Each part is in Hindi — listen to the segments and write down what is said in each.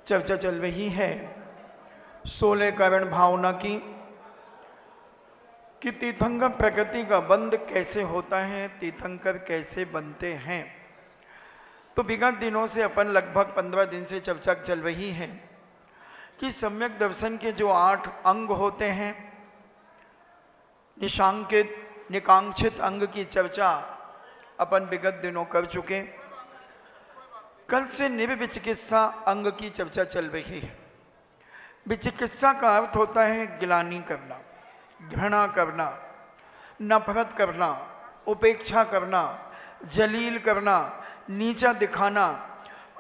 चर्चा चल रही है 16 कारण भावना की कि तीर्थंकर प्रकृति का बंध कैसे होता है, तीर्थंकर कैसे बनते हैं। तो विगत दिनों से अपन लगभग 15 दिन से चर्चा चल रही है कि सम्यक दर्शन के जो 8 अंग होते हैं, निशांकित निकांक्षित अंग की चर्चा अपन विगत दिनों कर चुके। कल से निर्विचिकित्सा अंग की चर्चा चल रही है। विचिकित्सा का अर्थ होता है गिलानी करना, घृणा करना, नफरत करना, उपेक्षा करना, जलील करना, नीचा दिखाना।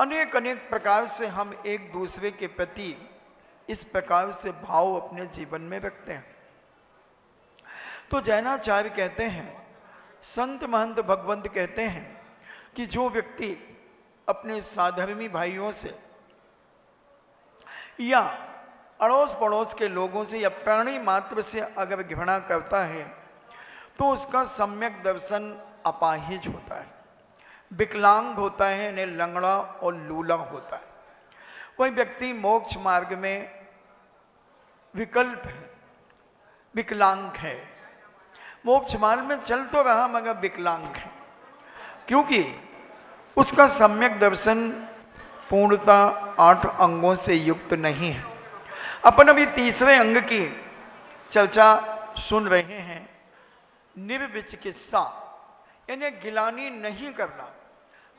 अनेक अनेक प्रकार से हम एक दूसरे के प्रति इस प्रकार से भाव अपने जीवन में रखते हैं। तो जैनाचार्य कहते हैं, संत महंत भगवंत कहते हैं कि जो व्यक्ति अपने साधर्मी भाइयों से या अड़ोस पड़ोस के लोगों से या प्राणी मात्र से अगर घृणा करता है तो उसका सम्यक दर्शन अपाहिज होता है, विकलांग होता है, यानी लंगड़ा और लूला होता है। वही व्यक्ति मोक्ष मार्ग में विकल्प है, विकलांग है। मोक्ष मार्ग में चल तो रहा मगर विकलांग है, क्योंकि उसका सम्यक दर्शन पूर्णता 8 अंगों से युक्त नहीं है। अपन अभी तीसरे अंग की चर्चा सुन रहे हैं, निर्विचिकित्सा, यानी गिलानी नहीं करना।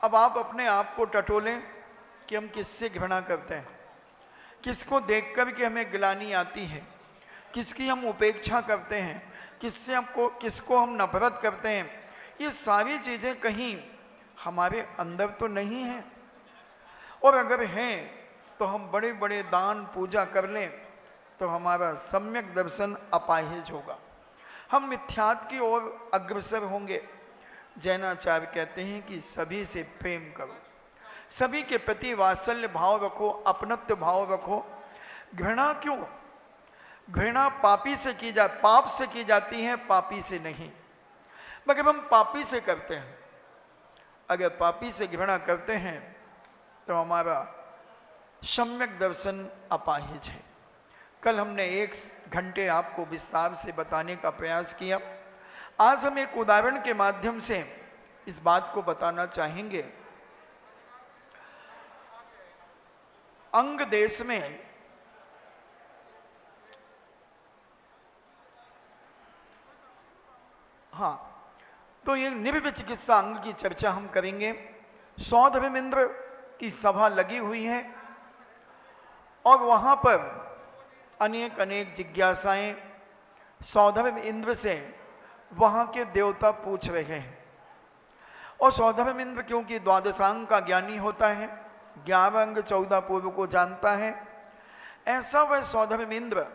अब आप अपने आप को टटोलें कि हम किससे घृणा करते हैं, किसको देखकर कि हमें गिलानी आती है, किसकी हम उपेक्षा करते हैं, किसको हम नफरत करते हैं। ये सारी चीज़ें कहीं हमारे अंदर तो नहीं हैं, और अगर हैं तो हम बड़े बड़े दान पूजा कर लें तो हमारा सम्यक दर्शन अपाहिज होगा, हम मिथ्यात्व की ओर अग्रसर होंगे। जैनाचार्य कहते हैं कि सभी से प्रेम करो, सभी के प्रति वात्सल्य भाव रखो, अपनत्व भाव रखो। घृणा क्यों? घृणा पापी से की पाप से की जाती है, पापी से नहीं। मगर हम पापी से करते हैं, अगर पापी से घृणा करते हैं तो हमारा सम्यक दर्शन अपाहिज है। कल हमने 1 घंटे आपको विस्तार से बताने का प्रयास किया। आज हम एक उदाहरण के माध्यम से इस बात को बताना चाहेंगे। अंग देश में तो ये निर्विचिकित्सा अंग की चर्चा हम करेंगे। सौधर्मेंद्र की सभा लगी हुई है और वहां पर अनेक अनेक जिज्ञासाएं सौधर्म इंद्र से वहां के देवता पूछ रहे हैं। और सौधर्म इंद्र क्योंकि द्वादशांग का ज्ञानी होता है, 11 अंग 14 पूर्व को जानता है, ऐसा वह सौधर्म इंद्र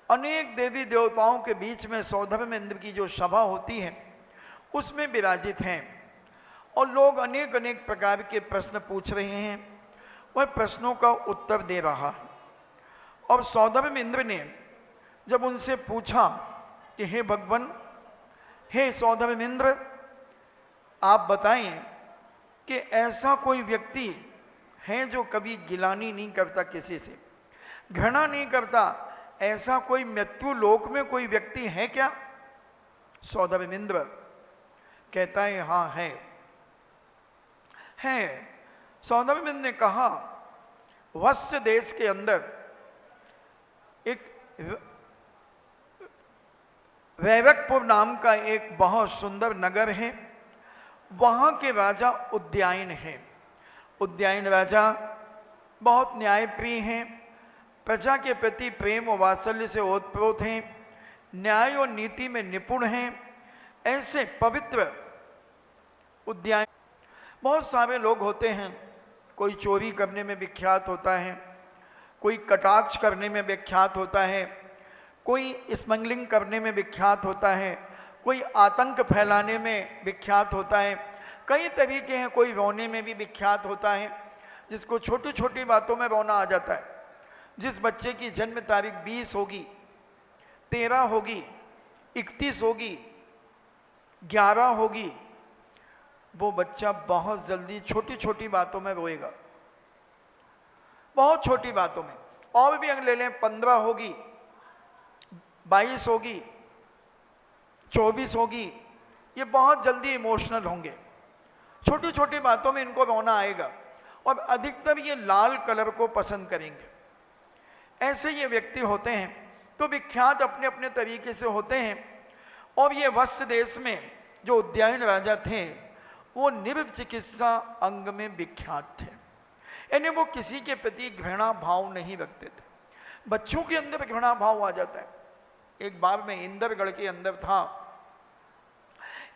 अनेक देवी देवताओं के बीच में सौधर्म इंद्र की जो सभा होती है उसमें विराजित हैं। और लोग अनेक अनेक प्रकार के प्रश्न पूछ रहे हैं, वह प्रश्नों का उत्तर दे रहा है। और सौधर्म इंद्र ने जब उनसे पूछा कि हे भगवान, हे सौधर्म इंद्र, आप बताएं कि ऐसा कोई व्यक्ति है जो कभी गिलानी नहीं करता, किसी से घृणा नहीं करता, ऐसा कोई मृत्यु लोक में कोई व्यक्ति है क्या? सौधर्म इंद्र कहता है हाँ है। सौधर्म इंद्र ने कहा, वत्स देश के अंदर एक वैवकपुर नाम का एक बहुत सुंदर नगर है, वहां के राजा उद्यायन है। उद्यायन राजा बहुत न्यायप्रिय हैं, प्रजा के प्रति प्रेम और वात्सल्य से ओतप्रोत हैं, न्याय और नीति में निपुण हैं। ऐसे पवित्र उद्यान बहुत सारे लोग होते हैं, कोई चोरी करने में विख्यात होता है, कोई कटाक्ष करने में विख्यात होता है, कोई स्मगलिंग करने में विख्यात होता है, कोई आतंक फैलाने में विख्यात होता है, कई तरीके हैं। कोई रोने में भी विख्यात होता है, जिसको छोटी छोटी बातों में रोना आ जाता है। जिस बच्चे की जन्म तारीख 20 होगी, 13 होगी, 31 होगी, 11 होगी, वो बच्चा बहुत जल्दी छोटी छोटी बातों में रोएगा। बहुत छोटी बातों में। और भी अगर ले लें 15 होगी, 22 होगी, 24 होगी, ये बहुत जल्दी इमोशनल होंगे। छोटी छोटी बातों में इनको रोना आएगा और अधिकतर ये लाल कलर को पसंद करेंगे। ऐसे ये व्यक्ति होते हैं, तो विख्यात अपने अपने तरीके से होते हैं। और ये वत्स देश में जो उद्यायन राजा थे वो निर्चिकित्सा अंग में विख्यात थे, यानी वो किसी के प्रति घृणा भाव नहीं रखते थे। बच्चों के अंदर घृणा भाव आ जाता है। एक बार मैं इंदरगढ़ के अंदर था,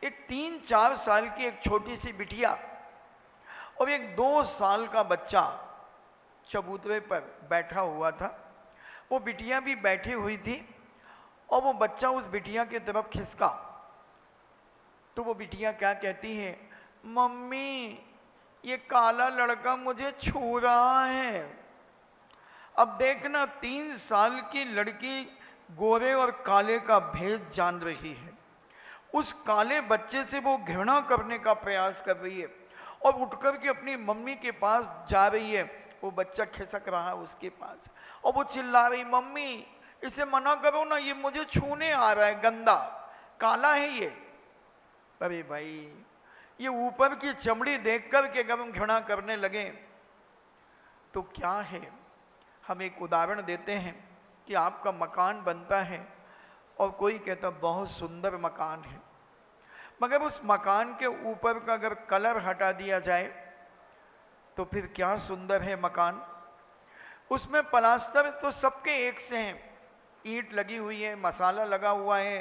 एक 3-4 साल की एक छोटी सी बिटिया और एक 2 साल का बच्चा चबूतरे पर बैठा हुआ था। वो बिटिया भी बैठी हुई थी और वो बच्चा उस बिटिया की तरफ खिसका, तो वो बिटिया क्या कहती है, मम्मी ये काला लड़का मुझे छू रहा है। अब देखना 3 साल की लड़की गोरे और काले का भेद जान रही है। उस काले बच्चे से वो घृणा करने का प्रयास कर रही है और उठकर के अपनी मम्मी के पास जा रही है। वो बच्चा खिसक रहा है उसके पास और वो चिल्ला रही, मम्मी इसे मना करो ना, ये मुझे छूने आ रहा है, गंदा काला है ये। अरे भाई, ये ऊपर की चमड़ी देख कर के अगर हम घृणा करने लगे तो क्या है। हम एक उदाहरण देते हैं कि आपका मकान बनता है और कोई कहता बहुत सुंदर मकान है, मगर उस मकान के ऊपर का अगर कलर हटा दिया जाए तो फिर क्या सुंदर है मकान। उसमें प्लास्टर तो सबके एक से हैं, ईंट लगी हुई है, मसाला लगा हुआ है,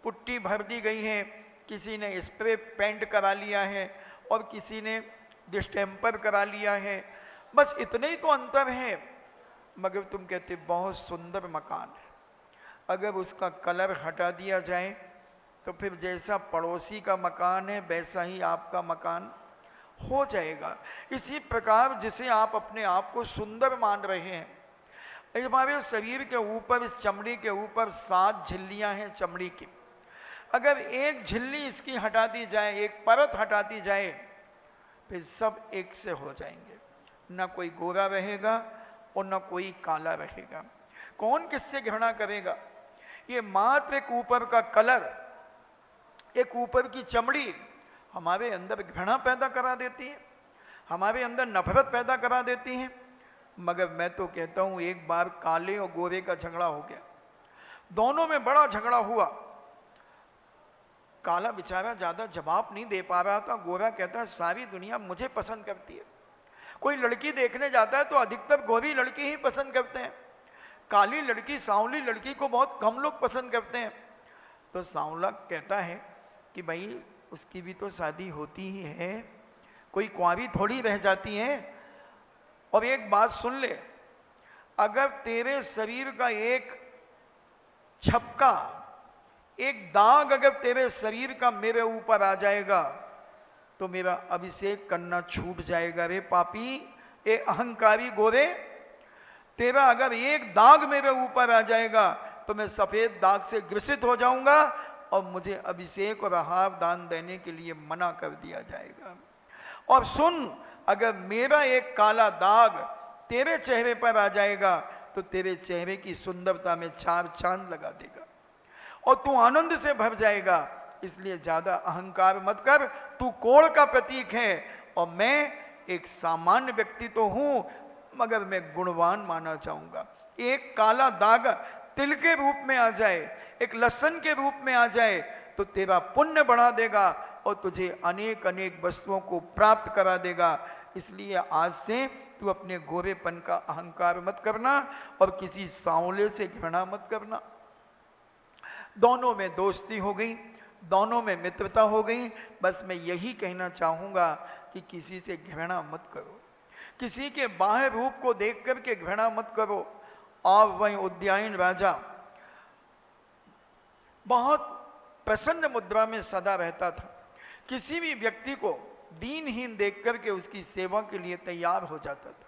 पुट्टी भर दी गई है, किसी ने स्प्रे पेंट करा लिया है और किसी ने डिस्टेम्पर करा लिया है, बस इतने ही तो अंतर है। मगर तुम कहते बहुत सुंदर मकान है। अगर उसका कलर हटा दिया जाए तो फिर जैसा पड़ोसी का मकान है वैसा ही आपका मकान हो जाएगा। इसी प्रकार जिसे आप अपने आप को सुंदर मान रहे हैं, हमारे शरीर के ऊपर, इस चमड़ी के ऊपर 7 झिल्लियां हैं चमड़ी की। अगर एक झिल्ली इसकी हटा दी जाए, एक परत हटा दी जाए, फिर सब एक से हो जाएंगे, ना कोई गोरा रहेगा और ना कोई काला रहेगा। कौन किससे घृणा करेगा। ये मात्र एक ऊपर का कलर, एक ऊपर की चमड़ी हमारे अंदर घृणा पैदा करा देती है, हमारे अंदर नफरत पैदा करा देती है। मगर मैं तो कहता हूं एक बार काले और गोरे का झगड़ा हो गया, दोनों में बड़ा झगड़ा हुआ। काला बेचारा ज्यादा जवाब नहीं दे पा रहा था, गोरा कहता है सारी दुनिया मुझे पसंद करती है। कोई लड़की देखने जाता है तो अधिकतर गोरी लड़की ही पसंद करते हैं, काली लड़की, सांवली लड़की को बहुत कम लोग पसंद करते हैं। तो सांवला कहता है कि भाई उसकी भी तो शादी होती ही है, कोई कुंवारी थोड़ी रह जाती है। और एक बात सुन ले, अगर तेरे शरीर का एक छपका, एक दाग अगर तेरे शरीर का मेरे ऊपर आ जाएगा तो मेरा अभिषेक करना छूट जाएगा। रे पापी, ए अहंकारी गोरे, तेरा अगर एक दाग मेरे ऊपर आ जाएगा तो मैं सफेद दाग से ग्रसित हो जाऊंगा और मुझे अभिषेक और आहार दान देने के लिए मना कर दिया जाएगा। और सुन, अगर मेरा एक काला दाग तेरे चेहरे पर आ जाएगा तो तेरे चेहरे की सुंदरता में 4 चांद लगा देगा और तू आनंद से भर जाएगा। इसलिए ज्यादा अहंकार मत कर, तू कोढ़ का प्रतीक है और मैं एक सामान्य व्यक्ति तो हूं मगर मैं गुणवान माना चाहूंगा। एक काला दाग तिल के रूप में आ जाए, एक लहसन के रूप में आ जाए तो तेरा पुण्य बढ़ा देगा और तुझे अनेक अनेक वस्तुओं को प्राप्त करा देगा। इसलिए आज से तू अपने गोरेपन का अहंकार मत करना और किसी सांवले से घृणा मत करना। दोनों में दोस्ती हो गई, दोनों में मित्रता हो गई। बस मैं यही कहना चाहूंगा कि किसी से घृणा मत करो, किसी के बाह्य रूप को देख करके घृणा मत करो। और वही उद्यायन राजा बहुत प्रसन्न मुद्रा में सदा रहता था, किसी भी व्यक्ति को दीनहीन देख करके उसकी सेवा के लिए तैयार हो जाता था।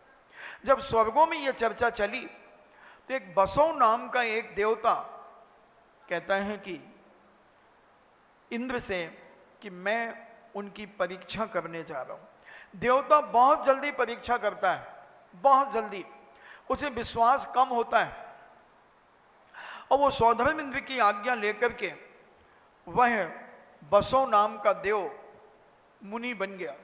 जब स्वर्गों में यह चर्चा चली तो एक बसव नाम का एक देवता कहता है कि इंद्र से कि मैं उनकी परीक्षा करने जा रहा हूं। देवता बहुत जल्दी परीक्षा करता है, बहुत जल्दी, उसे विश्वास कम होता है, और वो सौधर्मेंद्र की आज्ञा लेकर के वह बसो नाम का देव मुनि बन गया।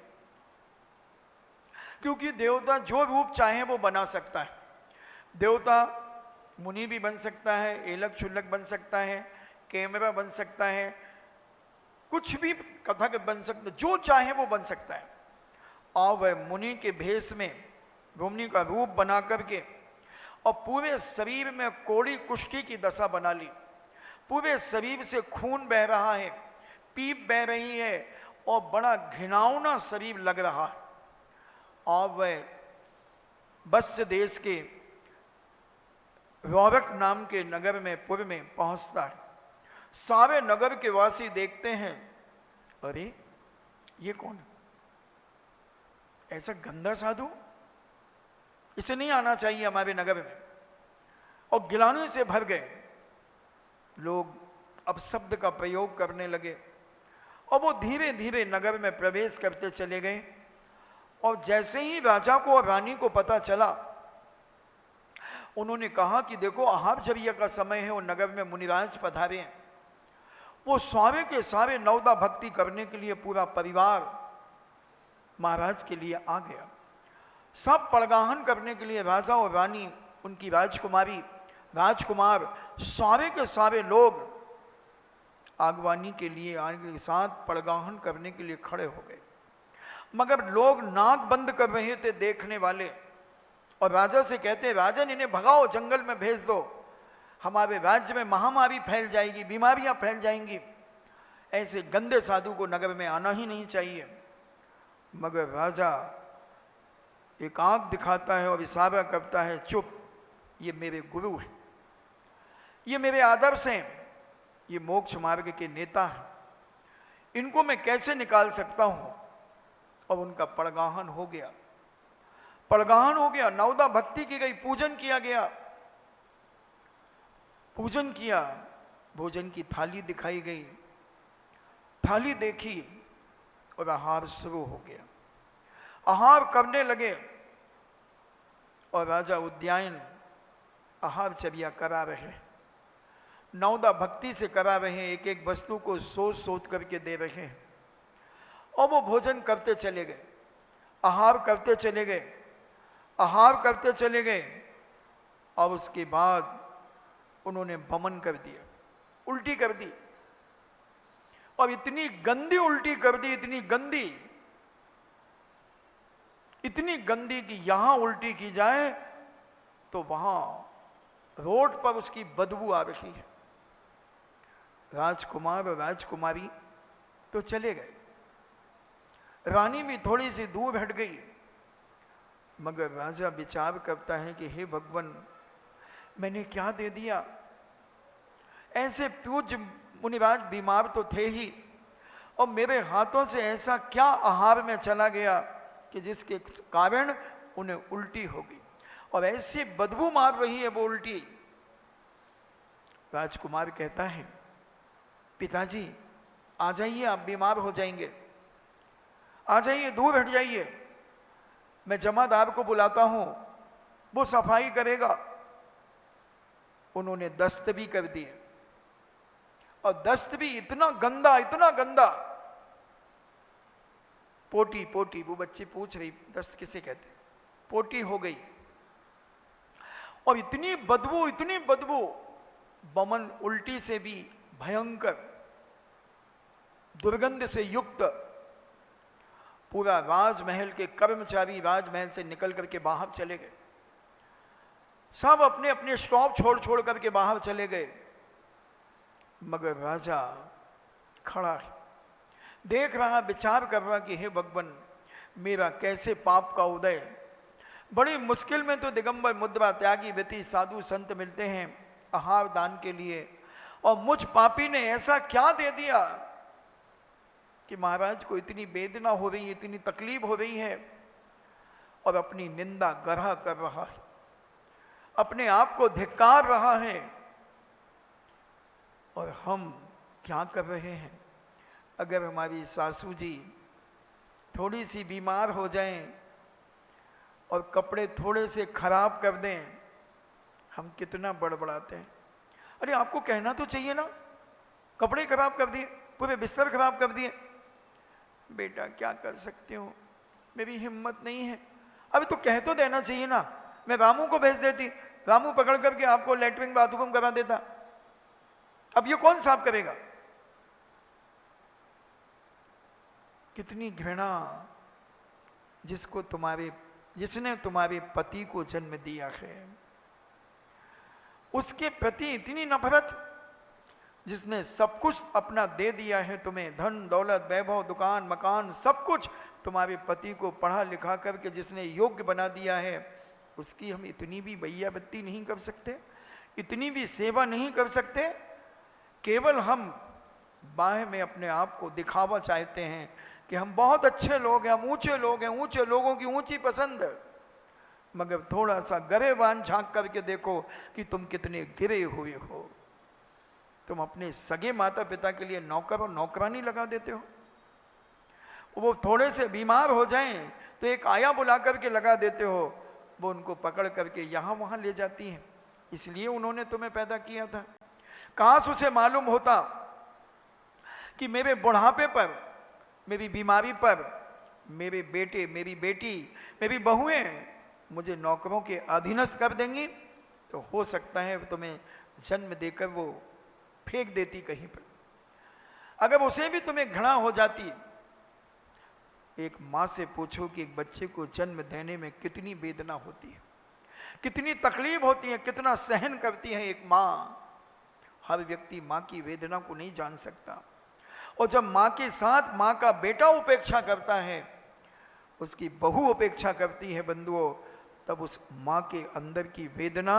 क्योंकि देवता जो रूप चाहे वो बना सकता है। देवता मुनि भी बन सकता है, एलक छुल्लक बन सकता है, कैमरा बन सकता है, कुछ भी कथक बन सकता, जो चाहे वो बन सकता है। और वह मुनि के भेष में मुनि का रूप बना करके और पूरे शरीर में कोड़ी कुष्ठी की दशा बना ली। पूरे शरीर से खून बह रहा है, पीप बह रही है और बड़ा घिनौना शरीर लग रहा है। और वह वत्स देश के रौरक नाम के नगर में पुर में पहुंचता है। सारे नगर के वासी देखते हैं, अरे ये कौन है, ऐसा गंदा साधु, इसे नहीं आना चाहिए हमारे नगर में। और गिलानी से भर गए लोग, अब शब्द का प्रयोग करने लगे और वो धीरे धीरे नगर में प्रवेश करते चले गए। और जैसे ही राजा को और रानी को पता चला, उन्होंने कहा कि देखो आहार जरिया का समय है और नगर में मुनिराज पधारे हैं। वो सारे के सारे नवदा भक्ति करने के लिए पूरा परिवार महाराज के लिए आ गया। सब पड़गाहन करने के लिए राजा और रानी, उनकी राजकुमारी, राजकुमार, सारे के सारे लोग आगवानी के लिए आगे के साथ पड़गाहन करने के लिए खड़े हो गए। मगर लोग नाक बंद कर रहे थे देखने वाले, और राजा से कहते, राजन इन्हें भगाओ, जंगल में भेज दो, हमारे राज्य में महामारी फैल जाएगी, बीमारियां फैल जाएंगी, ऐसे गंदे साधु को नगर में आना ही नहीं चाहिए। मगर राजा एक आंख दिखाता है और इशारा करता है, चुप, ये मेरे गुरु हैं, ये मेरे आदर्श हैं, ये मोक्ष मार्ग के नेता हैं, इनको मैं कैसे निकाल सकता हूं। और उनका पड़गाहन हो गया, पड़गाहन हो गया, नवदा भक्ति की गई, पूजन किया गया, पूजन किया, भोजन की थाली दिखाई गई, थाली देखी और आहार शुरू हो गया। आहार करने लगे और राजा उद्यान आहार चर्या करा रहे, नवदा भक्ति से करा रहे, एक एक वस्तु को सोच सोच करके दे रहे हैं। और वो भोजन करते चले गए, आहार करते चले गए, आहार करते चले गए। और उसके बाद उन्होंने वमन कर दिया, उल्टी कर दी, और इतनी गंदी उल्टी कर दी, इतनी गंदी, इतनी गंदी कि यहां उल्टी की जाए तो वहां रोड पर उसकी बदबू आ रही है। राजकुमार और राजकुमारी तो चले गए, रानी भी थोड़ी सी दूर हट गई। मगर राजा विचार करता है कि हे भगवान, मैंने क्या दे दिया। ऐसे पूज्य मुनिराज बीमार तो थे ही, और मेरे हाथों से ऐसा क्या आहार में चला गया कि जिसके कारण उन्हें उल्टी हो गई, और ऐसी बदबू मार रही है वो उल्टी। राजकुमार कहता है, पिताजी आ जाइए, आप बीमार हो जाएंगे, आ जाइए, दूर हट जाइए, मैं जमादार को बुलाता हूं, वो सफाई करेगा। उन्होंने दस्त भी कर दिए, और दस्त भी इतना गंदा, इतना गंदा, पोटी पोटी, वो बच्ची पूछ रही दस्त किसे कहते, पोटी हो गई। और इतनी बदबू, इतनी बदबू, वमन उल्टी से भी भयंकर, दुर्गंध से युक्त। पूरा राजमहल के कर्मचारी राजमहल से निकल करके बाहर चले गए, सब अपने अपने स्टॉप छोड़ छोड़ करके बाहर चले गए। मगर राजा खड़ा है, देख रहा, विचार कर रहा कि हे भगवान, मेरा कैसे पाप का उदय। बड़ी मुश्किल में तो दिगंबर मुद्रा त्यागी व्यति साधु संत मिलते हैं आहार दान के लिए, और मुझ पापी ने ऐसा क्या दे दिया कि महाराज को इतनी वेदना हो रही है, इतनी तकलीफ हो रही है, और अपनी निंदा गढ़ा कर रहा है, अपने आप को धिक्कार रहा है। और हम क्या कर रहे हैं? अगर हमारी सासू जी थोड़ी सी बीमार हो जाएं और कपड़े थोड़े से खराब कर दें, हम कितना बड़बड़ाते हैं। अरे आपको कहना तो चाहिए ना, कपड़े खराब कर दिए, पूरे बिस्तर खराब कर दिए। बेटा क्या कर सकते हो, मेरी हिम्मत नहीं है। अभी तो कह तो देना चाहिए ना, मैं रामू को भेज देती, रामू पकड़ करके आपको लेटरिन बाथरूम करा देता। अब ये कौन साफ करेगा? कितनी घृणा जिसने तुम्हारे पति को जन्म दिया है, उसके प्रति इतनी नफरत, जिसने सब कुछ अपना दे दिया है तुम्हें, धन दौलत वैभव दुकान मकान सब कुछ, तुम्हारे पति को पढ़ा लिखा करके जिसने योग्य बना दिया है, उसकी हम इतनी भी बैया बत्ती नहीं कर सकते, इतनी भी सेवा नहीं कर सकते? केवल हम बाहें में अपने आप को दिखावा चाहते हैं कि हम बहुत अच्छे लोग हैं, हम ऊंचे लोग हैं, ऊंचे लोगों की ऊंची पसंद। मगर थोड़ा सा गरेबान झांक करके देखो कि तुम कितने गिरे हुए हो। तुम अपने सगे माता पिता के लिए नौकर और नौकरानी लगा देते हो। वो थोड़े से बीमार हो जाएं तो एक आया बुला करके लगा देते हो, वो उनको पकड़ करके यहाँ वहाँ ले जाती हैं। इसलिए उन्होंने तुम्हें पैदा किया था। काश उसे मालूम होता कि मेरे बुढ़ापे पर, मेरी बीमारी पर मेरे बेटे, मेरी बेटी, मेरी बहुएं मुझे नौकरों के अधीनस्थ कर देंगी, तो हो सकता है तुम्हें जन्म देकर वो फेंक देती कहीं पर। अगर उसे भी तुम्हें घृणा हो जाती, एक माँ से पूछो कि एक बच्चे को जन्म देने में कितनी वेदना होती है, कितनी तकलीफ होती है, कितना सहन करती है एक माँ। हर व्यक्ति माँ की वेदना को नहीं जान सकता। और जब माँ के साथ माँ का बेटा उपेक्षा करता है, उसकी बहू उपेक्षा करती है बंधुओं, तब उस माँ के अंदर की वेदना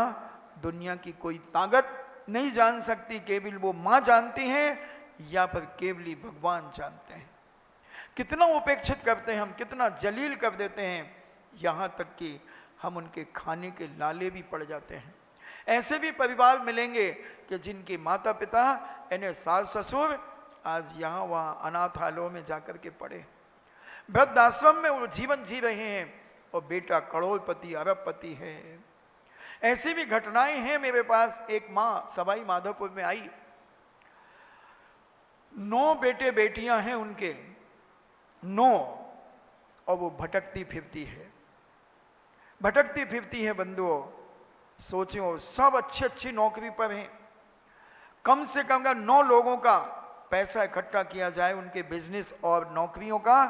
दुनिया की कोई ताकत नहीं जान सकती। केवल वो माँ जानती है या फिर केवली भगवान जानते हैं। कितना उपेक्षित करते हैं हम, कितना जलील कर देते हैं, यहाँ तक कि हम उनके खाने के लाले भी पड़ जाते हैं। ऐसे भी परिवार मिलेंगे कि जिनके माता पिता यानी सास ससुर आज यहाँ वहाँ अनाथालयों में जाकर के पड़े, वृद्धाश्रम में वो जीवन जी रहे हैं, और बेटा करोड़पति अरबपति है। ऐसी भी घटनाएं हैं मेरे पास। एक माँ सवाई माधोपुर में आई, 9 बेटे बेटियां हैं उनके, 9, और वो भटकती फिरती है, भटकती फिरती है बंधुओं। सोचो सब अच्छी अच्छी नौकरी पर हैं, कम से कम 9 लोगों का पैसा इकट्ठा किया जाए उनके बिजनेस और नौकरियों का,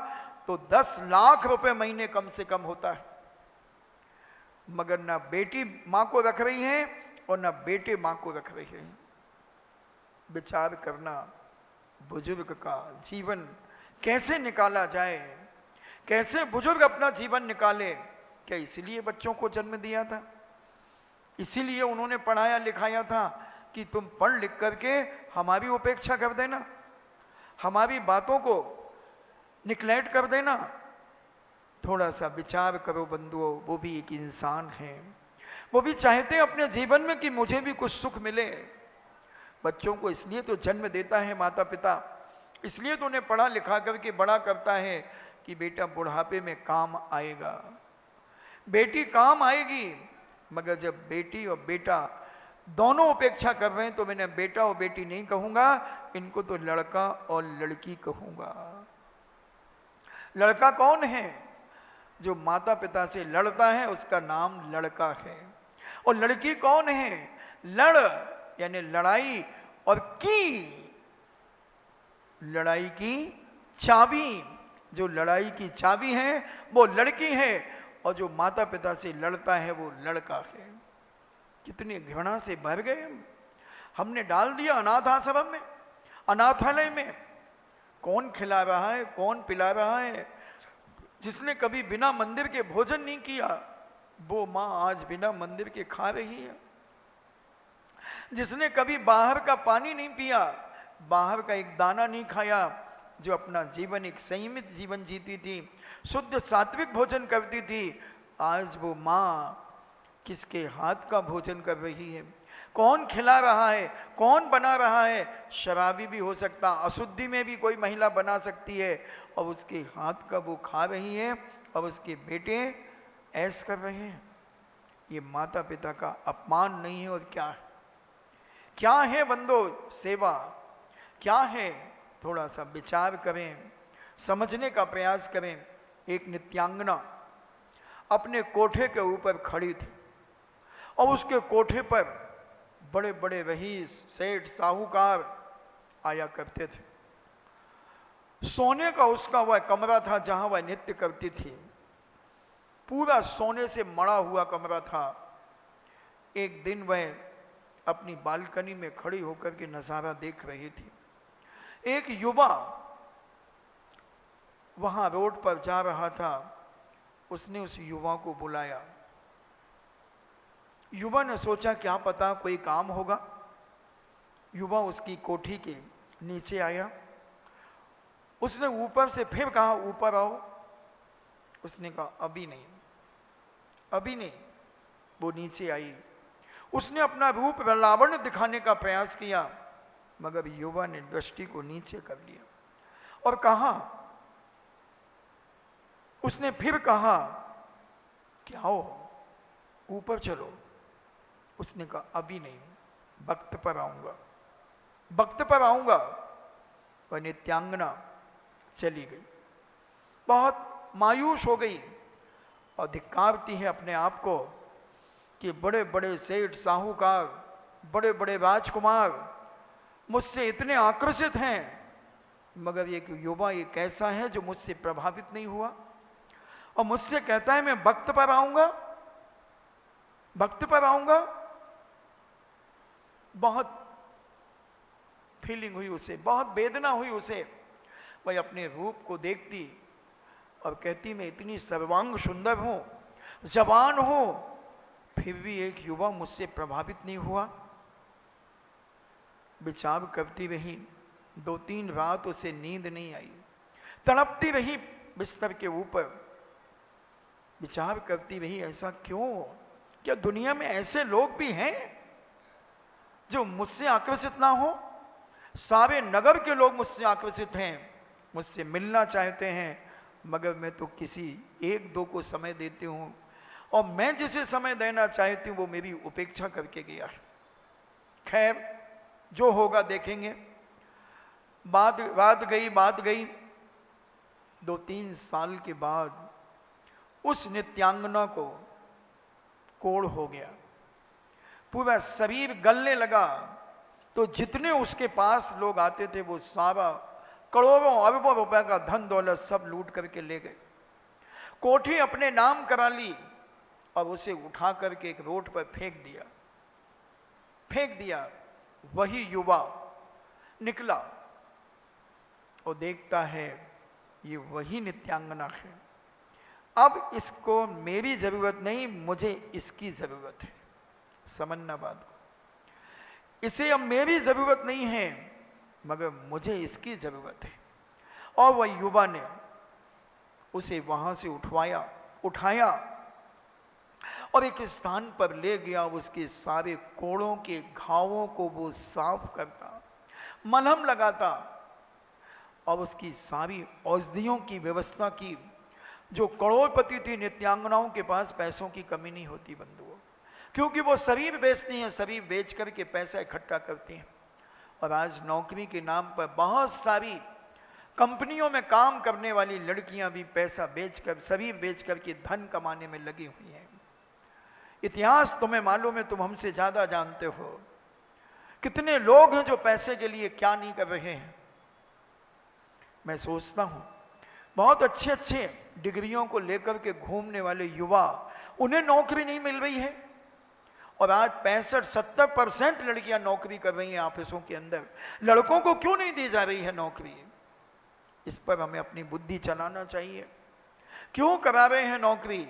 तो 10 लाख रुपए महीने कम से कम होता है। मगर ना बेटी मां को रख रही है और ना बेटे मां को रख रहे हैं। विचार करना, बुजुर्ग का जीवन कैसे निकाला जाए, कैसे बुजुर्ग अपना जीवन निकाले। क्या इसलिए बच्चों को जन्म दिया था? इसीलिए उन्होंने पढ़ाया लिखाया था कि तुम पढ़ लिख करके हमारी उपेक्षा कर देना, हमारी बातों को निग्लेक्ट कर देना? थोड़ा सा विचार करो बंधुओं, वो भी एक इंसान है, वो भी चाहते हैं अपने जीवन में कि मुझे भी कुछ सुख मिले। बच्चों को इसलिए तो जन्म देता है माता पिता, इसलिए तो उन्हें पढ़ा लिखा करके बड़ा करता है कि बेटा बुढ़ापे में काम आएगा, बेटी काम आएगी। मगर जब बेटी और बेटा दोनों उपेक्षा कर रहे हैं, तो मैंने बेटा और बेटी नहीं कहूंगा, इनको तो लड़का और लड़की कहूंगा। लड़का कौन है? जो माता पिता से लड़ता है उसका नाम लड़का है। और लड़की कौन है? लड़ यानी लड़ाई, और की लड़ाई की चाबी, जो लड़ाई की चाबी है वो लड़की है, और जो माता पिता से लड़ता है वो लड़का है। कितनी घृणा से भर गए हमने डाल दिया अनाथ आश्रम में, अनाथालय में। कौन खिला रहा है, कौन पिला रहा है? जिसने कभी बिना मंदिर के भोजन नहीं किया, वो माँ आज बिना मंदिर के खा रही है। जिसने कभी बाहर का पानी नहीं पिया, बाहर का एक दाना नहीं खाया, जो अपना जीवन एक संयमित जीवन जीती थी, शुद्ध सात्विक भोजन करती थी, आज वो माँ किसके हाथ का भोजन कर रही है? कौन खिला रहा है, कौन बना रहा है? शराबी भी हो सकता, अशुद्धि में भी कोई महिला बना सकती है, और उसके हाथ का वो खा रही है। और उसके बेटे ऐश कर रहे हैं, ये माता पिता का अपमान नहीं है और क्या है? क्या है बंदो सेवा, क्या है? थोड़ा सा विचार करें, समझने का प्रयास करें। एक नित्यांगना अपने कोठे के ऊपर खड़ी थी और उसके कोठे पर बड़े बड़े रईस, सेठ, साहूकार आया करते थे। सोने का उसका वह कमरा था जहां वह नृत्य करती थी, पूरा सोने से मड़ा हुआ कमरा था। एक दिन वह अपनी बालकनी में खड़ी होकर के नजारा देख रही थी। एक युवा वहां रोड पर जा रहा था, उसने उस युवा को बुलाया। युवा ने सोचा क्या पता कोई काम होगा। युवा उसकी कोठी के नीचे आया, उसने ऊपर से फिर कहा ऊपर आओ। उसने कहा अभी नहीं, अभी नहीं। वो नीचे आई, उसने अपना रूप लावण्य दिखाने का प्रयास किया, मगर युवा ने दृष्टि को नीचे कर लिया और कहा, उसने फिर कहा कि आओ ऊपर चलो। उसने कहा अभी नहीं, वक्त पर आऊंगा, वक्त पर आऊंगा। वह नित्यांगना चली गई, बहुत मायूस हो गई और धिक्कारती है अपने आप को कि बड़े बड़े सेठ, साहूकार, बड़े बड़े राजकुमार मुझसे इतने आकर्षित हैं, मगर एक युवा एक ऐसा है जो मुझसे प्रभावित नहीं हुआ और मुझसे कहता है मैं वक्त पर आऊंगा, वक्त पर आऊंगा। बहुत फीलिंग हुई उसे, बहुत वेदना हुई उसे। वह अपने रूप को देखती और कहती मैं इतनी सर्वांग सुंदर हूं, जवान हूं, फिर भी एक युवा मुझसे प्रभावित नहीं हुआ। विचार करती रही, 2-3 रात उसे नींद नहीं आई, तड़पती रही बिस्तर के ऊपर, विचार करती रही ऐसा क्यों? क्या दुनिया में ऐसे लोग भी हैं जो मुझसे आकर्षित ना हो? सारे नगर के लोग मुझसे आकर्षित हैं, मुझसे मिलना चाहते हैं, मगर मैं तो किसी 1-2 को समय देती हूं और मैं जिसे समय देना चाहती हूं वो मेरी उपेक्षा करके गया है। खैर जो होगा देखेंगे। बात गई 2-3 साल के बाद उस नित्यांगना को कोढ़ हो गया, पूरा शरीर गलने लगा। तो जितने उसके पास लोग आते थे वो सारा करोड़ों अरबों रुपए का धन दौलत सब लूट करके ले गए। कोठी अपने नाम करा ली और उसे उठा करके एक रोड पर फेंक दिया। वही युवा निकला और देखता है ये वही नित्यांगना है। अब इसको मेरी जरूरत नहीं, मुझे इसकी जरूरत है। समझना बात को, इसे अब मेरी जरूरत नहीं है मगर मुझे इसकी जरूरत है। और वह युवा ने उसे वहां से उठाया और एक स्थान पर ले गया। उसके सारे कोड़ों के घावों को वो साफ करता, मलहम लगाता और उसकी सारी औषधियों की व्यवस्था की। जो करोड़पति थी, नित्यांगनाओं के पास पैसों की कमी नहीं होती बंधुओं, क्योंकि वो शरीर बेचती हैं, शरीर बेच करके पैसा इकट्ठा करती हैं। और आज नौकरी के नाम पर बहुत सारी कंपनियों में काम करने वाली लड़कियां भी पैसा बेचकर, शरीर बेच करके धन कमाने में लगी हुई हैं। इतिहास तुम्हें मालूम है, तुम हमसे ज्यादा जानते हो। कितने लोग हैं जो पैसे के लिए क्या नहीं कर रहे हैं। मैं सोचता हूं बहुत अच्छे अच्छे डिग्रियों को लेकर के घूमने वाले युवा, उन्हें नौकरी नहीं मिल रही है। और आज 65-70% लड़कियां नौकरी कर रही हैं ऑफिसों के अंदर। लड़कों को क्यों नहीं दी जा रही है नौकरी? इस पर हमें अपनी बुद्धि चलाना चाहिए। क्यों करा रहे हैं नौकरी?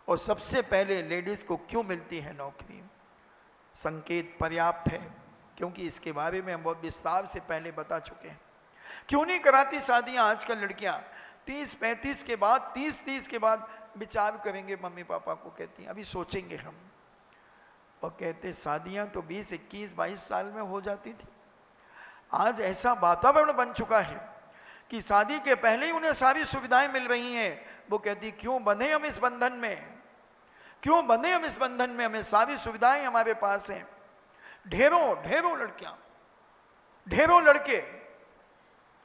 और सबसे पहले लेडीज को क्यों मिलती है नौकरी? संकेत पर्याप्त है, क्योंकि इसके बारे में हम बहुत विस्तार से पहले बता चुके हैं। क्यों नहीं कराती शादियां आजकल लड़कियां? 30-35 के बाद, 30-30 के बाद विचार करेंगे, मम्मी पापा को कहती हैं अभी सोचेंगे हम। और कहते शादियां तो 20, 21, 22 साल में हो जाती थी। आज ऐसा वातावरण बन चुका है कि शादी के पहले ही उन्हें सारी सुविधाएं मिल रही हैं, वो कहती क्यों बंधे हम इस बंधन में, क्यों बंधे हम इस बंधन में, हमें सारी सुविधाएं हमारे पास हैं, ढेरों ढेरों लड़कियां, ढेरों लड़के।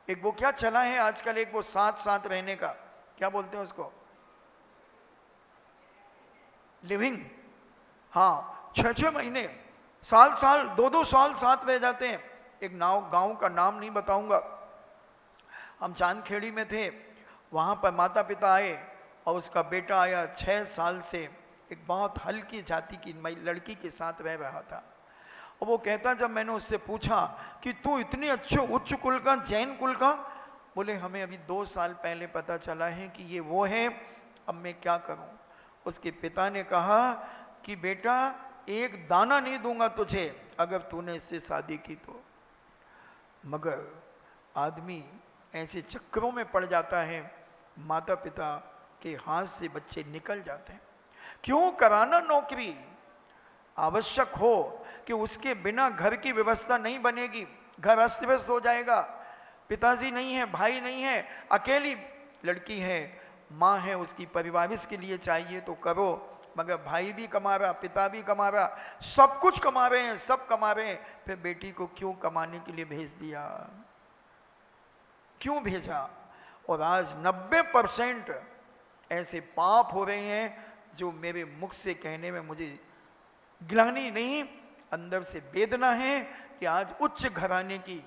एक वो क्या चला है आजकल, एक वो साथ साथ रहने का, क्या बोलते हैं उसको, लिविंग। हाँ, 6-6 महीने, साल साल, 2-2 साल साथ रह जाते हैं। एक गांव का नाम नहीं बताऊंगा, हम चांदखेड़ी में थे, वहां पर माता पिता आए और उसका बेटा आया 6 साल से एक बहुत हल्की जाति की लड़की के साथ रह रहा था। और वो कहता, जब मैंने उससे पूछा कि तू इतने अच्छे उच्च कुल का, जैन कुल का, बोले हमें अभी 2 साल पहले पता चला है कि ये वो है, अब मैं क्या करूं। उसके पिता ने कहा कि बेटा एक दाना नहीं दूंगा तुझे अगर तूने इससे शादी की तो। मगर आदमी ऐसे चक्करों में पड़ जाता है, माता पिता के हाथ से बच्चे निकल जाते हैं। क्यों कराना नौकरी, आवश्यक हो कि उसके बिना घर की व्यवस्था नहीं बनेगी, घर अस्त व्यस्त हो जाएगा, पिताजी नहीं है, भाई नहीं है, अकेली लड़की है, माँ है, उसकी परिवार इसके लिए चाहिए तो करो। मगर भाई भी कमा रहा, पिता भी कमा रहा, सब कुछ कमा रहे हैं, सब कमा रहे हैं, फिर बेटी को क्यों कमाने के लिए भेज दिया, क्यों भेजा। और आज 90% ऐसे पाप हो रहे हैं जो मेरे मुख से कहने में मुझे गिलानी नहीं, अंदर से वेदना है कि आज उच्च घराने की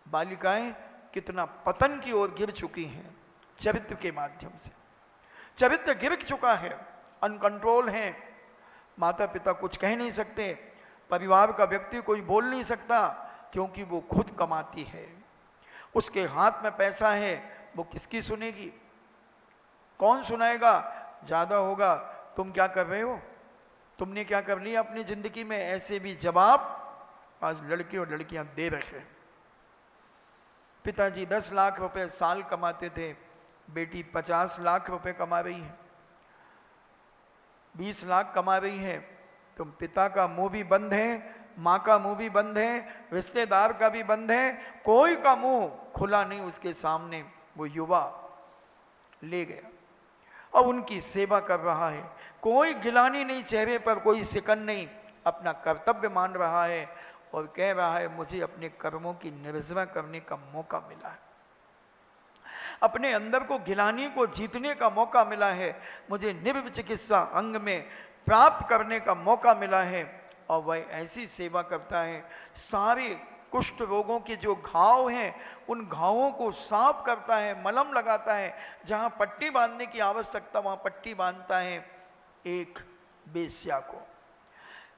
बालिकाएं कितना पतन की ओर गिर चुकी हैं। चरित्र के माध्यम से चरित्र गिर चुका है, अनकंट्रोल है, माता पिता कुछ कह नहीं सकते, परिवार का व्यक्ति कोई बोल नहीं सकता, क्योंकि वो खुद कमाती है, उसके हाथ में पैसा है, वो किसकी सुनेगी, कौन सुनाएगा। ज्यादा होगा तुम क्या कर रहे हो, तुमने क्या कर लिया अपनी जिंदगी में, ऐसे भी जवाब आज लड़के और लड़कियां दे रहे। पिताजी 10 लाख रुपए साल कमाते थे, बेटी 50 लाख रुपए कमा रही है, 20 लाख कमा रही है। तुम पिता का मुंह भी बंद है, माँ का मुंह भी बंद है, रिश्तेदार का भी बंद है, कोई का मुंह खुला नहीं उसके सामने। वो युवा ले गया, अब उनकी सेवा कर रहा है, कोई गिलानी नहीं चेहरे पर, कोई सिकन नहीं, अपना कर्तव्य मान रहा है और कह रहा है मुझे अपने कर्मों की निर्जरा करने का मौका मिला है, अपने अंदर को गिलानी को जीतने का मौका मिला है, मुझे निर्व चिकित्सा अंग में प्राप्त करने का मौका मिला है। और वह ऐसी सेवा करता है, सारे कुष्ठ रोगों के जो घाव हैं उन घावों को साफ करता है, मलम लगाता है, जहां पट्टी बांधने की आवश्यकता वहां पट्टी बांधता है। एक बेश्या को,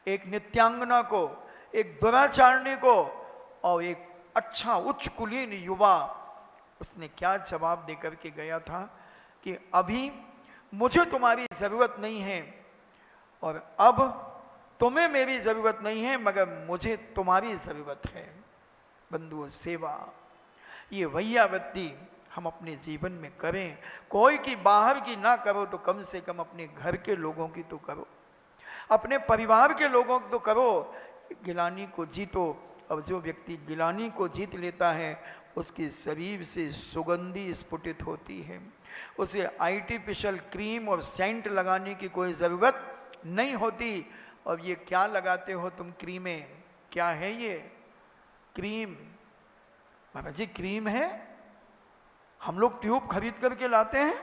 एक नित्यांगना को, एक दुराचारणी को और एक अच्छा उच्च कुलीन युवा, उसने क्या जवाब देकर के गया था कि अभी मुझे तुम्हारी जरूरत नहीं है और अब तुम्हें मेरी जरूरत नहीं है, मगर मुझे तुम्हारी जरूरत है। बंधुओं, सेवा, ये वैयावृत्ति हम अपने जीवन में करें, कोई की बाहर की ना करो तो कम से कम अपने घर के लोगों की तो करो, अपने परिवार के लोगों की तो करो, गिलानी को जीतो। अब जो व्यक्ति गिलानी को जीत लेता है उसके शरीर से सुगंधी स्फुटित होती है, उसे आर्टिफिशियल क्रीम और सेंट लगाने की कोई ज़रूरत नहीं होती। और ये क्या लगाते हो तुम क्रीमें, क्या है ये क्रीम, महाराज जी क्रीम है, हम लोग ट्यूब खरीद करके लाते हैं,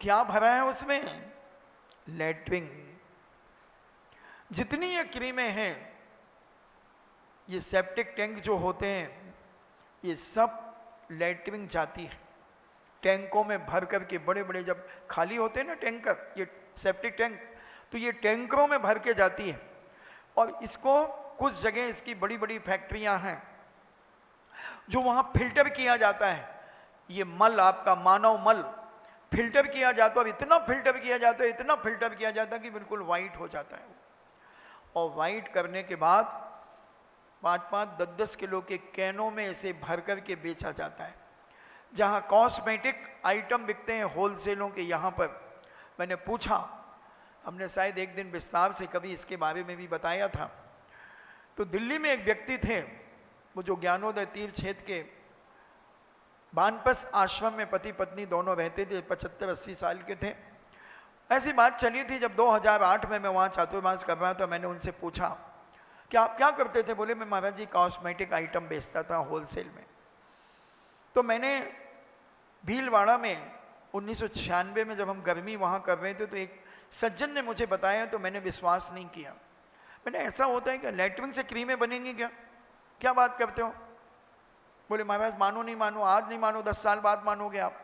क्या भरा है उसमें, लेटरिन। जितनी ये क्रीमें हैं, ये सेप्टिक टैंक जो होते हैं, ये सब लेटरिन जाती है, टैंकों में भर करके, बड़े बड़े जब खाली होते हैं ना टैंकर, ये सेप्टिक टैंक, तो ये टैंकरों में भर के जाती है। और इसको कुछ जगह इसकी बड़ी बड़ी फैक्ट्रियां हैं जो वहां फिल्टर किया जाता है, ये मल आपका मानव मल फिल्टर किया जाता है, और इतना फिल्टर किया जाता है, इतना फिल्टर किया जाता है कि बिल्कुल वाइट हो जाता है। और वाइट करने के बाद 5-5, 10-10 किलो के कैनों में इसे भर करके बेचा जाता है। जहां कॉस्मेटिक आइटम बिकते हैं होलसेलों के, यहां पर मैंने पूछा, हमने शायद एक दिन विस्तार से कभी इसके बारे में भी बताया था। तो दिल्ली में एक व्यक्ति थे, वो जो ज्ञानोदय तीर्थ क्षेत्र के वानप्रस्थ आश्रम में पति पत्नी दोनों रहते थे, 75-80 साल के थे। ऐसी बात चली थी जब 2008 में मैं वहाँ चातुर्मास कर रहा था। मैंने उनसे पूछा कि आप क्या करते थे? बोले मैं महाराज जी कॉस्मेटिक आइटम बेचता था होलसेल में। तो मैंने भीलवाड़ा में 1996 में जब हम गर्मी वहाँ कर रहे थे तो एक सज्जन ने मुझे बताया, तो मैंने विश्वास नहीं किया। मैंने ऐसा होता है कि लेटरिन से क्रीमें बनेंगी क्या? क्या बात करते हो? बोले महाराज मानो नहीं मानो, आज नहीं मानो 10 साल बाद मानोगे आप।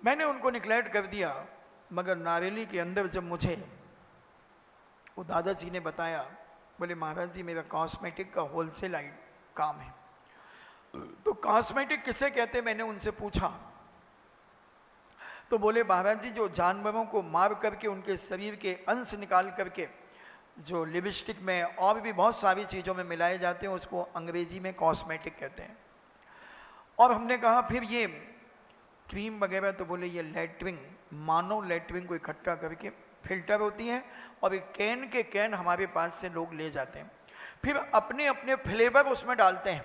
मैंने उनको निग्लेक्ट कर दिया, मगर नारेली के अंदर जब मुझे वो दादाजी ने बताया, बोले महाराज जी मेरा कॉस्मेटिक का होलसेल काम है। तो कॉस्मेटिक किसे कहते? मैंने उनसे पूछा तो बोले महाराज जी जो जानवरों को मार करके उनके शरीर के अंश निकाल करके जो लिपस्टिक में और भी बहुत सारी चीज़ों में मिलाए जाते हैं उसको अंग्रेजी में कॉस्मेटिक कहते हैं। और हमने कहा फिर ये क्रीम वगैरह? तो बोले ये लेटरिन, मानव लेटरिन को इकट्ठा करके फिल्टर होती है और एक कैन के कैन हमारे पास से लोग ले जाते हैं, फिर अपने अपने फ्लेवर उसमें डालते हैं।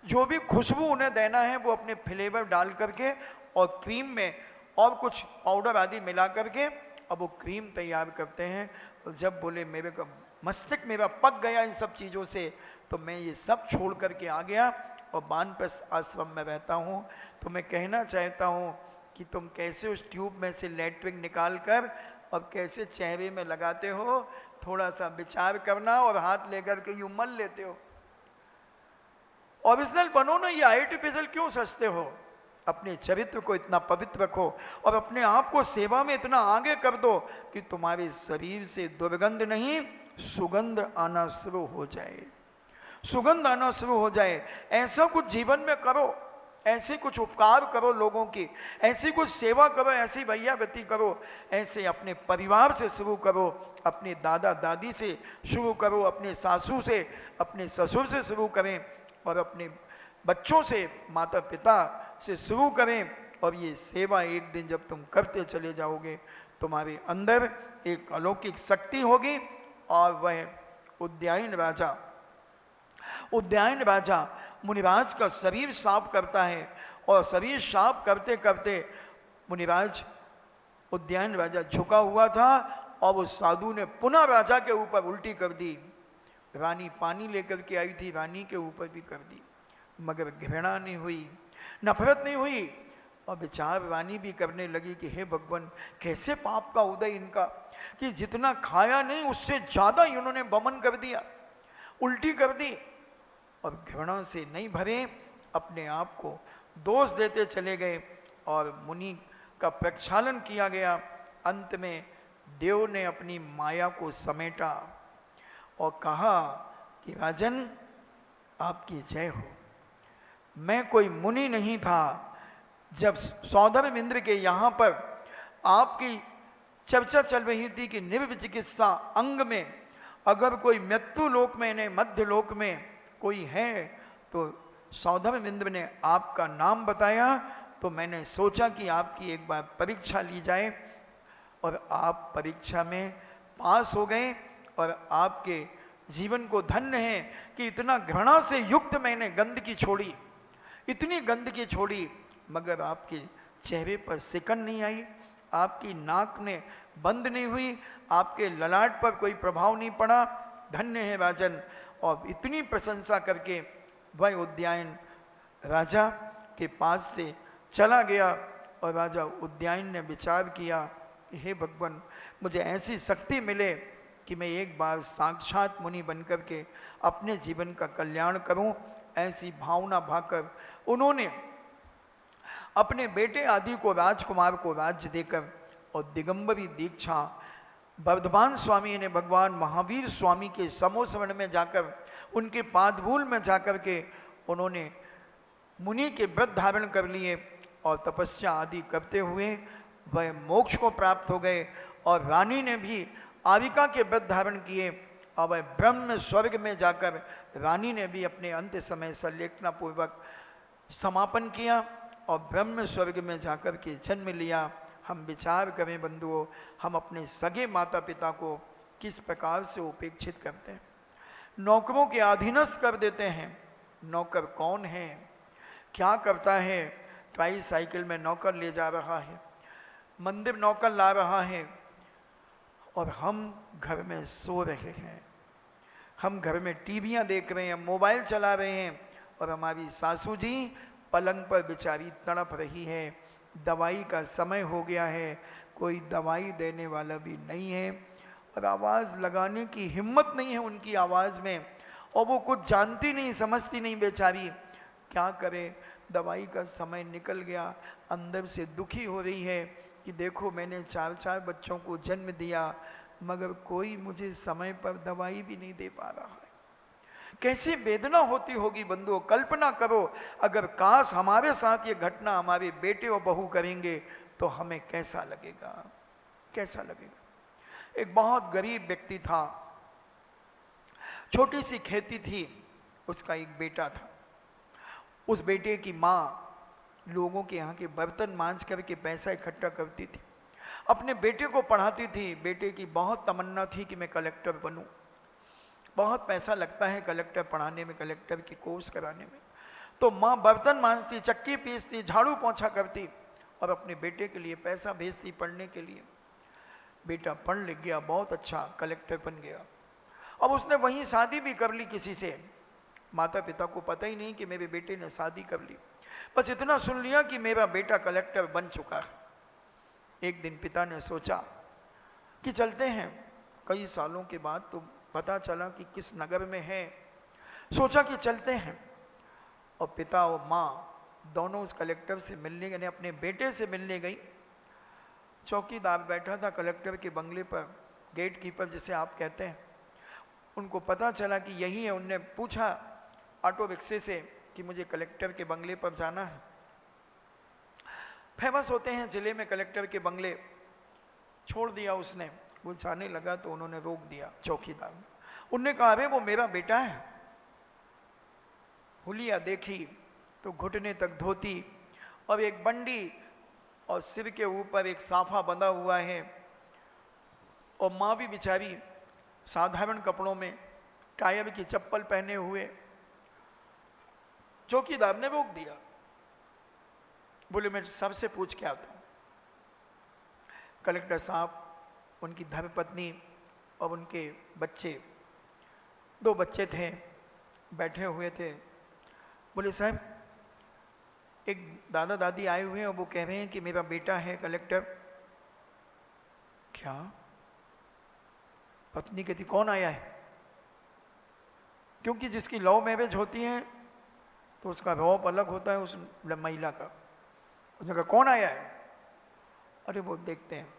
जो भी खुशबू उन्हें देना है वो अपने फ्लेवर डाल करके और क्रीम में और कुछ पाउडर आदि मिला करके अब वो क्रीम तैयार करते हैं। तो जब बोले मेरे को मस्तिष्क मेरा पक गया इन सब चीज़ों से, तो मैं ये सब छोड़ करके आ गया और वानप्रस्थ आश्रम में रहता हूँ। तो मैं कहना चाहता हूँ कि तुम कैसे उस ट्यूब में से लेटरिन निकाल कर और कैसे चेहरे में लगाते हो, थोड़ा सा विचार करना और हाथ लेकर के यूं मल लेते हो। ओरिजिनल बनो ना, ये आर्टिफिशियल क्यों सजते हो? अपने चरित्र को इतना पवित्र रखो और अपने आप को सेवा में इतना आगे कर दो कि तुम्हारे शरीर से दुर्गंध नहीं सुगंध आना शुरू हो जाए, सुगंध आना शुरू हो जाए। ऐसा कुछ जीवन में करो, ऐसे कुछ उपकार करो लोगों की, ऐसी कुछ सेवा करो, ऐसी भैयावती करो। ऐसे अपने परिवार से शुरू करो, अपने दादा दादी से शुरू करो, अपने सासू से अपने ससुर से शुरू करें और अपने बच्चों से माता पिता से शुरू करें। और ये सेवा एक दिन जब तुम करते चले जाओगे तुम्हारे अंदर एक अलौकिक शक्ति होगी। और वह उद्यायन राजा मुनिराज का शरीर साफ करता है और शरीर साफ करते करते मुनिराज उद्यायन राजा झुका हुआ था और उस साधु ने पुनः राजा के ऊपर उल्टी कर दी। रानी पानी लेकर के आई थी, रानी के ऊपर भी कर दी, मगर घृणा नहीं हुई, नफरत नहीं हुई। और विचार रानी भी करने लगी कि हे भगवान कैसे पाप का उदय इनका, कि जितना खाया नहीं उससे ज्यादा इन्होंने बमन कर दिया, उल्टी कर दी। और घृणा से नहीं भरे अपने आप को दोष देते चले गए और मुनि का प्रक्षालन किया गया। अंत में देव ने अपनी माया को समेटा और कहा कि राजन आपकी जय हो। मैं कोई मुनि नहीं था। जब सौंदर्य इंद्र के यहाँ पर आपकी चर्चा चल रही थी कि निर्विचिकित्सा अंग में अगर कोई मृत्यु लोक में ने मध्य लोक में कोई है, तो सौंदर्य इंद्र ने आपका नाम बताया। तो मैंने सोचा कि आपकी एक बार परीक्षा ली जाए और आप परीक्षा में पास हो गए और आपके जीवन को धन्य है कि इतना घृणा से युक्त मैंने गंदगी छोड़ी, इतनी गंदगी छोड़ी, मगर आपके चेहरे पर सिकन नहीं आई, आपकी नाक ने बंद नहीं हुई, आपके ललाट पर कोई प्रभाव नहीं पड़ा। धन्य है राजन। और इतनी प्रशंसा करके वह उद्यायन राजा के पास से चला गया और राजा उद्यायन ने विचार किया कि हे भगवान मुझे ऐसी शक्ति मिले कि मैं एक बार साक्षात मुनि बनकर के अपने जीवन का कल्याण करूं। ऐसी भावना भाकर उन्होंने अपने बेटे आदि को राजकुमार को राज्य देकर और दिगंबरी दीक्षा वर्धमान स्वामी ने भगवान महावीर स्वामी के समोसरण में जाकर उनके पादधूल में जाकर के उन्होंने मुनि के व्रत धारण कर लिए और तपस्या आदि करते हुए वह मोक्ष को प्राप्त हो गए। और रानी ने भी आविका के व्रत धारण किए और वह ब्रह्म स्वर्ग में जाकर रानी ने भी अपने अंत्य समय संलेखना पूर्वक समापन किया और ब्रह्म स्वर्ग में जाकर के जन्म लिया। हम विचार करें बंधुओं, हम अपने सगे माता पिता को किस प्रकार से उपेक्षित करते हैं, नौकरों के अधीनस्थ कर देते हैं। नौकर कौन है? क्या करता है, ट्राई साइकिल में नौकर ले जा रहा है, मंदिर नौकर ला रहा है, और हम घर में सो रहे हैं, हम घर में टीवियां देख रहे हैं, मोबाइल चला रहे हैं, और हमारी सासू जी पलंग पर बेचारी तड़प रही है। दवाई का समय हो गया है, कोई दवाई देने वाला भी नहीं है, और आवाज़ लगाने की हिम्मत नहीं है उनकी आवाज़ में, और वो कुछ जानती नहीं समझती नहीं बेचारी, क्या करे। दवाई का समय निकल गया, अंदर से दुखी हो रही है कि देखो मैंने 4 बच्चों को जन्म दिया, मगर कोई मुझे समय पर दवाई भी नहीं दे पा रहा है। कैसी वेदना होती होगी बंधुओं, कल्पना करो, अगर काश हमारे साथ ये घटना हमारे बेटे और बहू करेंगे तो हमें कैसा लगेगा, कैसा लगेगा। एक बहुत गरीब व्यक्ति था, छोटी सी खेती थी, उसका एक बेटा था। उस बेटे की माँ लोगों के यहाँ के बर्तन मांज करके पैसा इकट्ठा करती थी, अपने बेटे को पढ़ाती थी। बेटे की बहुत तमन्ना थी कि मैं कलेक्टर बनूं, बहुत पैसा लगता है कलेक्टर पढ़ाने में, कलेक्टर की कोर्स कराने में। तो माँ बर्तन मांजती, चक्की पीसती, झाड़ू पोंछा करती, और अपने बेटे के लिए पैसा भेजती पढ़ने के लिए। बेटा पढ़ लिख गया, बहुत अच्छा कलेक्टर बन गया। अब उसने वहीं शादी भी कर ली किसी से, माता पिता को पता ही नहीं कि मेरे बेटे ने शादी कर ली, बस इतना सुन लिया कि मेरा बेटा कलेक्टर बन चुका है। एक दिन पिता ने सोचा कि चलते हैं, कई सालों के बाद तो पता चला कि किस नगर में है, सोचा कि चलते हैं। और पिता और माँ दोनों उस कलेक्टर से मिलने, यानी अपने बेटे से मिलने गई। चौकीदार बैठा था कलेक्टर के बंगले पर, गेट कीपर जिसे आप कहते हैं। उनको पता चला कि यही है, उनने पूछा ऑटो रिक्शे से कि मुझे कलेक्टर के बंगले पर जाना है। फेमस होते हैं जिले में कलेक्टर के बंगले। छोड़ दिया उसने, वो जाने लगा तो उन्होंने रोक दिया चौकीदार ने। उनने कहा अरे वो मेरा बेटा है। हुलिया देखी तो घुटने तक धोती और एक बंडी, और सिर के ऊपर एक साफा बंधा हुआ है, और माँ भी बेचारी साधारण कपड़ों में, टायर की चप्पल पहने हुए। चौकीदार ने रोक दिया, बोले मैं सबसे पूछ के आता हूं। कलेक्टर साहब, उनकी धर्मपत्नी और उनके बच्चे, 2 बच्चे थे, बैठे हुए थे। बोले साहब एक दादा दादी आए हुए हैं और वो कह रहे हैं कि मेरा बेटा है कलेक्टर। क्या? पत्नी कहती कौन आया है? क्योंकि जिसकी लव मैरिज होती है तो उसका रौब अलग होता है उस महिला का। उसने कहा कौन आया है? अरे वो देखते हैं।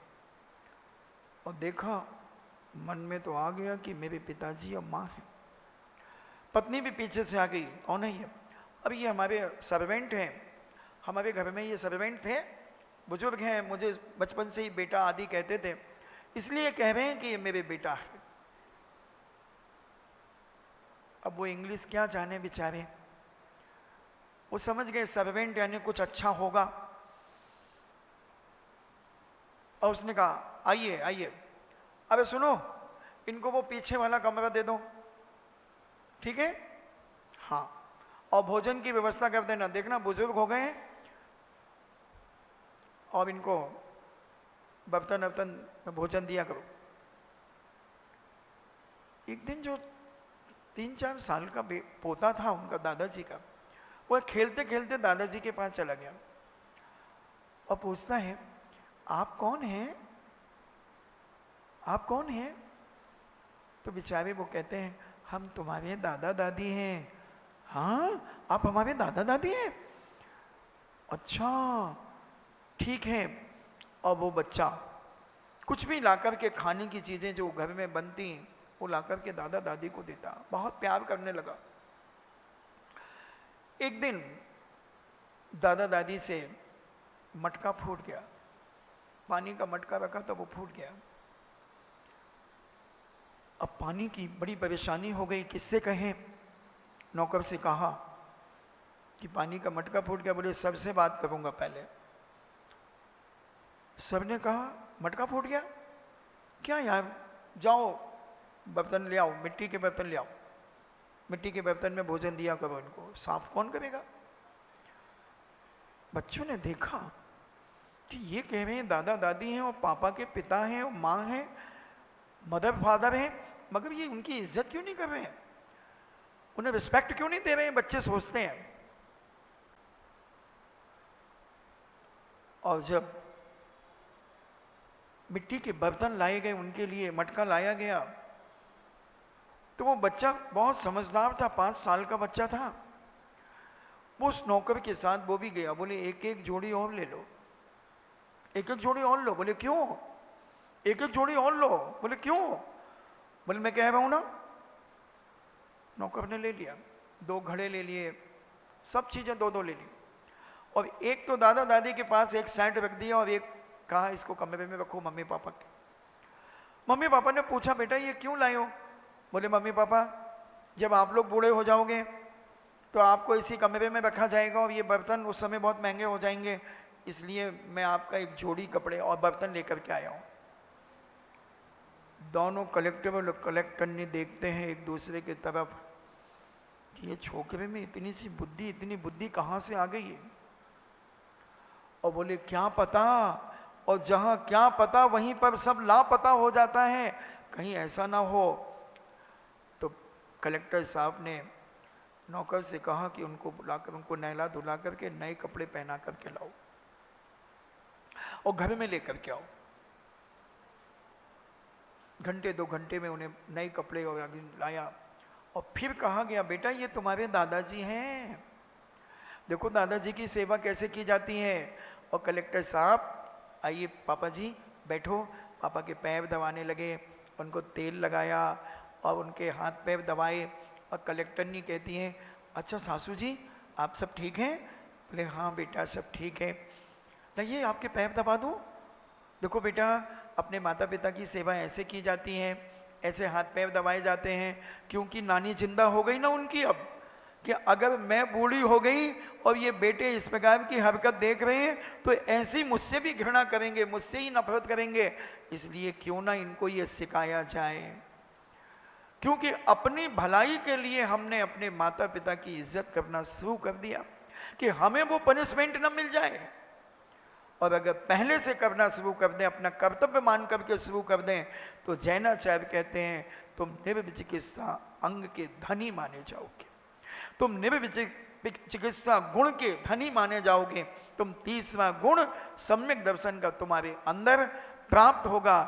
और देखा, मन में तो आ गया कि मेरे पिताजी और माँ हैं। पत्नी भी पीछे से आ गई, कौन है ये? अब ये हमारे सर्वेंट हैं, हमारे घर में ये सर्वेंट थे, बुजुर्ग हैं, मुझे बचपन से ही बेटा आदि कहते थे, इसलिए कह रहे हैं कि ये मेरे बेटा है। अब वो इंग्लिश क्या जाने बेचारे, वो समझ गए सर्वेंट यानी कुछ अच्छा होगा। और उसने कहा आइए आइए, अरे सुनो, इनको वो पीछे वाला कमरा दे दो, ठीक है? हाँ, और भोजन की व्यवस्था कर देना, देखना बुजुर्ग हो गए हैं, और इनको बर्तन वर्तन में भोजन दिया करो। एक दिन जो 3-4 साल का पोता था उनका, दादाजी का, वो खेलते खेलते दादाजी के पास चला गया और पूछता है आप कौन हैं? आप कौन हैं? तो बेचारे वो कहते हैं हम तुम्हारे दादा दादी हैं। हाँ, आप हमारे दादा दादी हैं? अच्छा ठीक है। और वो बच्चा कुछ भी लाकर के, खाने की चीजें जो घर में बनती वो लाकर के दादा दादी को देता, बहुत प्यार करने लगा। एक दिन दादा दादी से मटका फूट गया, पानी का मटका रखा था वो फूट गया। अब पानी की बड़ी परेशानी हो गई, किससे कहें? नौकर से कहा कि पानी का मटका फूट गया। बोले सबसे बात करूंगा पहले। सबने कहा मटका फूट गया? क्या यार, जाओ बर्तन ले आओ, मिट्टी के बर्तन ले आओ, मिट्टी के बर्तन में भोजन दिया करो इनको, साफ कौन करेगा? बच्चों ने देखा कि ये कह रहे हैं दादा दादी हैं और पापा के पिता हैं और माँ हैं, मदर फादर हैं, मगर ये उनकी इज्जत क्यों नहीं कर रहे हैं, उन्हें रिस्पेक्ट क्यों नहीं दे रहे हैं, बच्चे सोचते हैं। और जब मिट्टी के बर्तन लाए गए उनके लिए, मटका लाया गया, तो वो बच्चा बहुत समझदार था, 5 साल का बच्चा था। वो उस नौकर के साथ वो भी गया, बोले एक एक जोड़ी और ले लो, एक एक जोड़ी और लो। बोले क्यों? एक एक जोड़ी और लो। बोले क्यों? बोले मैं कह रहा हूं ना। नौकर ने ले लिया, 2 घड़े ले लिए, सब चीजें 2-2 ले ली, और एक तो दादा दादी के पास एक साइड रख दिया और एक कहा इसको कमरे में रखो मम्मी पापा के। मम्मी पापा ने पूछा बेटा ये क्यों लाए हो? बोले मम्मी पापा जब आप लोग बूढ़े हो जाओगे तो आपको इसी कमरे में रखा जाएगा और ये बर्तन उस समय बहुत महंगे हो जाएंगे, इसलिए मैं आपका एक जोड़ी कपड़े और बर्तन लेकर के आया हूं। दोनों कलेक्टर और कलेक्टर देखते हैं एक दूसरे की तरफ कि ये छोकरे में इतनी सी बुद्धि, इतनी बुद्धि कहां से आ गई है? और बोले क्या पता, और जहां क्या पता वहीं पर सब लापता हो जाता है, कहीं ऐसा ना हो। तो कलेक्टर साहब ने नौकर से कहा कि उनको बुलाकर उनको नहला धुला करके नए कपड़े पहना करके लाओ और घर में लेकर के आओ। घंटे 2 घंटे में उन्हें नए कपड़े और आगे लाया और फिर कहा गया बेटा ये तुम्हारे दादाजी हैं, देखो दादाजी की सेवा कैसे की जाती है। और कलेक्टर साहब आइए पापा जी बैठो, पापा के पैर दबाने लगे, उनको तेल लगाया और उनके हाथ पैर दबाए। और कलेक्टरनी कहती हैं अच्छा सासू जी आप सब ठीक हैं? बोले हाँ बेटा सब ठीक है। लाइए आपके पैर दबा दूं, देखो बेटा अपने माता पिता की सेवा ऐसे की जाती है, ऐसे हाथ पैर दबाए जाते हैं, क्योंकि नानी जिंदा हो गई ना उनकी अब, कि अगर मैं बूढ़ी हो गई और ये बेटे इस प्रकार की हरकत देख रहे हैं तो ऐसी मुझसे भी घृणा करेंगे, मुझसे ही नफरत करेंगे, इसलिए क्यों ना इनको ये सिखाया जाए। क्योंकि अपनी भलाई के लिए हमने अपने माता पिता की इज्जत करना शुरू कर दिया कि हमें वो पनिशमेंट न मिल जाए। और अगर पहले से करना शुरू कर दें, अपना कर्तव्य मान करके शुरू कर दें, तो जैनाचार्य कहते हैं तुम निर्विचिकित्सा अंग के धनी माने जाओगे, तुम निर्विचिकित्सा गुण के धनी माने जाओगे, तुम 30वां गुण सम्यक दर्शन का तुम्हारे अंदर प्राप्त होगा।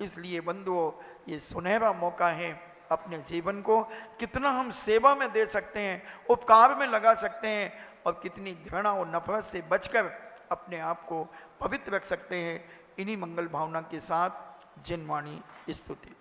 इसलिए बंधुओं ये सुनहरा मौका है, अपने जीवन को कितना हम सेवा में दे सकते हैं, उपकार में लगा सकते हैं, और कितनी घृणा और नफरत से बचकर अपने आप को पवित्र रख सकते हैं। इन्हीं मंगल भावना के साथ जिनवाणी स्तुति।